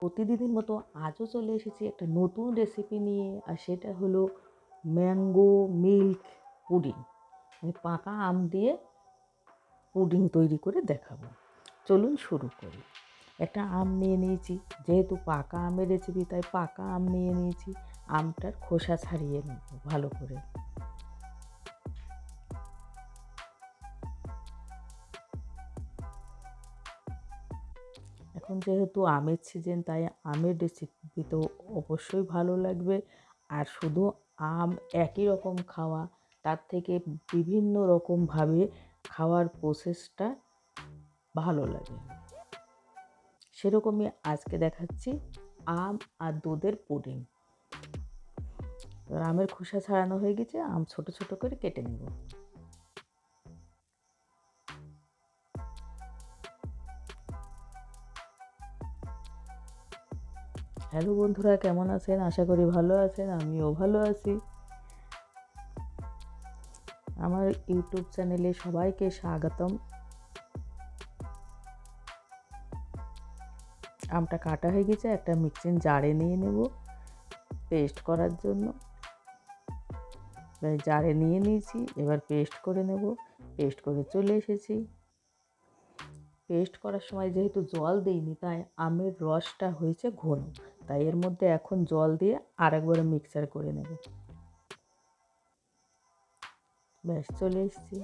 প্রতিদিনের মতো আজও চলে এসেছি একটা নতুন রেসিপি নিয়ে, আর সেটা হলো ম্যাঙ্গো মিল্ক পুডিং। মানে পাকা আম দিয়ে পুডিং তৈরি করে দেখাবো। চলুন শুরু করি। একটা আম নিয়ে নিয়েছি, যেহেতু পাকা আমের রেসিপি তাই পাকা আম নিয়ে নিয়েছি। আমটার খোসা ছাড়িয়ে নেব ভালো করে। এখন যেহেতু আমের সিজন তাই আমের রেসিপি তো অবশ্যই ভালো লাগবে। আর শুধু আম একই রকম খাওয়া, তার থেকে বিভিন্ন রকমভাবে খাওয়ার প্রসেসটা ভালো লাগে। সেরকমই আজকে দেখাচ্ছি আম আর দুধের পুডিং। এবার আমের খোসা ছাড়ানো হয়ে গেছে, আম ছোট ছোট করে কেটে নেব। হ্যালো বন্ধুরা, কেমন আছেন? আশা করি ভালো আছেন, আমিও ভালো আছি। আমার ইউটিউব চ্যানেলে সবাইকে স্বাগতম। আমটা কাটা হয়ে গেছে, একটা মিক্সিং জারে নিয়ে নেব পেস্ট করার জন্য। জারে নিয়ে নিয়েছি, এবার পেস্ট করে নেব। পেস্ট করে চলে এসেছি। পেস্ট করার সময় যেহেতু জল দিইনি তাই আমের রসটা হয়েছে ঘন, তাই এর মধ্যে এখন জল দিয়ে আরেকবার মিক্সার করে নেব। ব্যাস চলে এসেছি।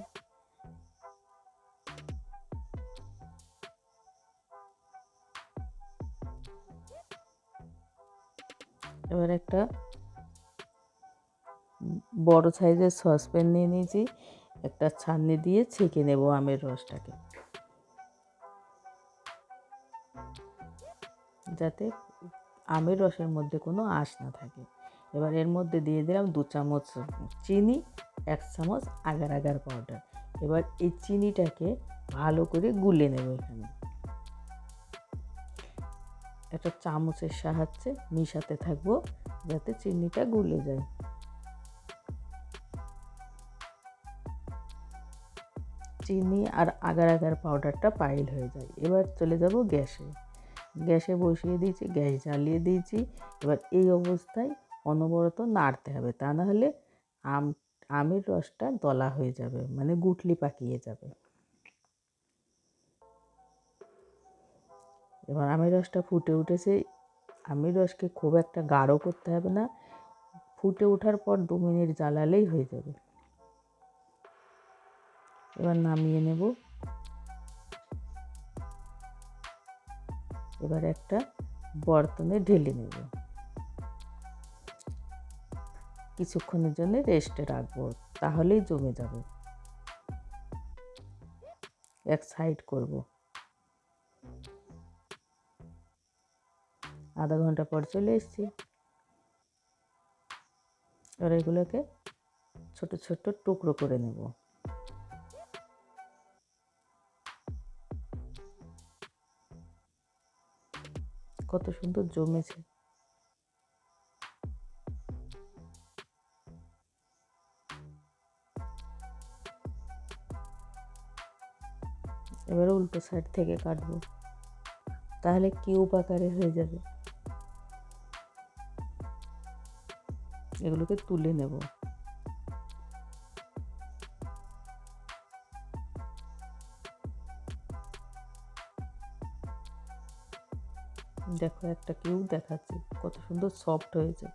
এবার একটা বড় সাইজের সসপ্যান নিয়ে নিয়েছি, একটা ছাঁকনি দিয়ে ছেঁকে নেব আমের রসটাকে, যাতে আমের রসের মধ্যে কোনো আঁশ না থাকে। এবার এর মধ্যে দিয়ে দিলাম 2 চামচ চিনি, 1 চামচ আগার আগার পাউডার। এবার এই চিনিটাকে ভালো করে গুলে নেব। এখানে একটা চামচের সাহায্যে মিশাতে থাকবো যাতে চিনিটা গুলে যায়। চিনি আর আগার আগার পাউডারটা পাইল হয়ে যায়। এবার চলে যাব গ্যাসে। গ্যাসে বসিয়ে দিয়েছি, গ্যাস জ্বালিয়ে দিয়েছি। এবার এই অবস্থায় অনবরত নাড়তে হবে, তা না হলে আমের রসটা দলা হয়ে যাবে, মানে গুটলি পাকিয়ে যাবে। এবার আমের রসটা ফুটে উঠেছে। আমের রসকে খুব একটা গাঢ় করতে হবে না, ফুটে ওঠার পর 2 মিনিট জ্বালালেই হয়ে যাবে। এবার নামিয়ে নেব। এবার একটা বর্তনে ঢেলে নেব, কিছুক্ষণের জন্য রেস্টে রাখবো, তাহলেই জমে যাবে। এক সাইড করব। আধা ঘন্টা পর চলে এসেছি। এবার এগুলোকে ছোট ছোট টুকরো করে নেব। কত সুন্দর জমেছে। এবার উল্টো সাইড থেকে কাটবো, তাহলে কিউব আকারে হয়ে যাবে। এগুলোকে তুলে নেব। দেখো, একটা কিউব দেখাচ্ছি, কত সুন্দর সফট হয়েছে।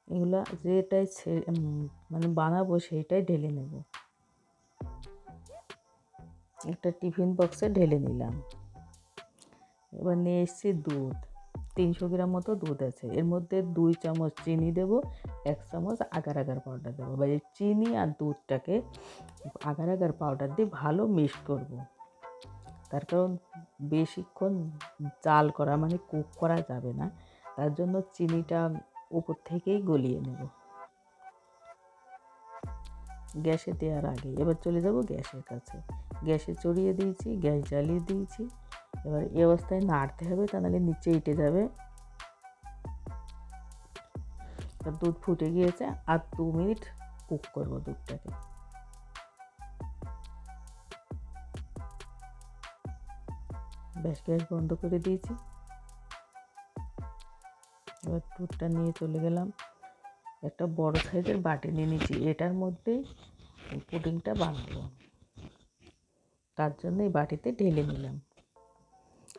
এগুলা যেটাই মানে বানাবো সেইটাই ঢেলে নেব। একটা টিফিন বক্সে ঢেলে নিলাম। এবার নিয়ে এসেছি দুধ, 300 গ্রাম মতো দুধ আছে। এর মধ্যে 2 চামচ চিনি দেবো, 1 চামচ আগার আগার পাউডার দেবো। এবার এই চিনি আর দুধটাকে আগার আগার পাউডার দিয়ে ভালো মিক্স করব। তার কারণ বেশিক্ষণ জাল করা মানে কুক করা যাবে না, তার জন্য চিনিটা উপর থেকেই গলিয়ে নেব গ্যাসে দেওয়ার আগে। এবার চলে যাব গ্যাসের কাছে। গ্যাসে চড়িয়ে দিয়েছি, গ্যাস জ্বালিয়ে দিয়েছি। এবার এই অবস্থায় নাড়তে হবে, তা নাহলে নিচে ইটে যাবে। দুধ ফুটে গিয়েছে, আর 2 মিনিট কুক করব দুধটাকে। ব্যাস, গ্যাস বন্ধ করে দিয়েছি। এবার দুধটা নিয়ে চলে গেলাম, একটা বড় সাইজের বাটি নিয়ে নিয়েছি। এটার মধ্যেই পুডিংটা বানাবো, তার জন্য এই বাটিতে ঢেলে নিলাম।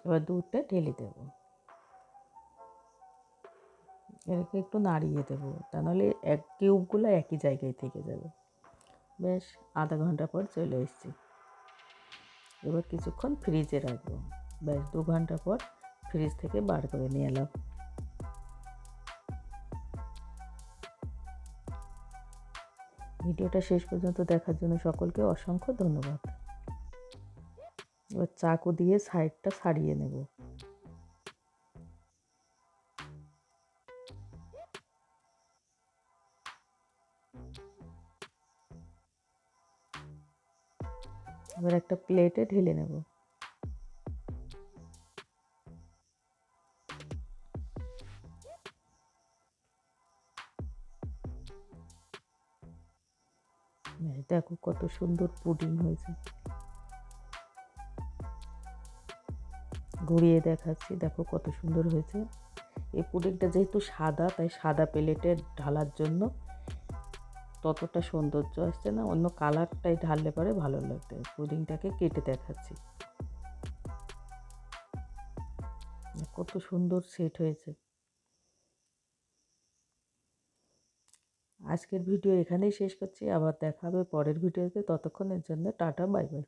এবার দুধটা ঢেলে দেব, এটাকে একটু নাড়িয়ে দেবো, তা নাহলে কিউবগুলো একই জায়গায় থেকে যাবে। বেশ, আধা ঘন্টা পর চলে এসেছি। এবার কিছুক্ষণ ফ্রিজে রাখবো। ব্যাস 2 ঘন্টা পর ফ্রিজ থেকে বার করে নিয়ে এলাম। ভিডিওটা শেষ পর্যন্ত দেখার জন্য সকলকে অসংখ্য ধন্যবাদ। এবার চাকু দিয়ে সাইডটা ছাড়িয়ে নেব। এবার একটা প্লেটে ঢেলে নেব। দেখো কত সুন্দর পুডিং হয়েছে। ঘুরিয়ে দেখাচ্ছি, দেখো কত সুন্দর হয়েছে। এই পুডিংটা যেহেতু সাদা, তাই সাদা প্লেটে ঢালার জন্য ততটা সৌন্দর্য আসছে না, অন্য কালারটাই ঢাললে পরে ভালো লাগবে। পুডিংটাকে কেটে দেখাচ্ছি, কত সুন্দর সেট হয়েছে। আজকের ভিডিও এখানেই শেষ করছি, আবার দেখা হবে পরের ভিডিওতে। ততক্ষণের জন্য টাটা, বাই বাই।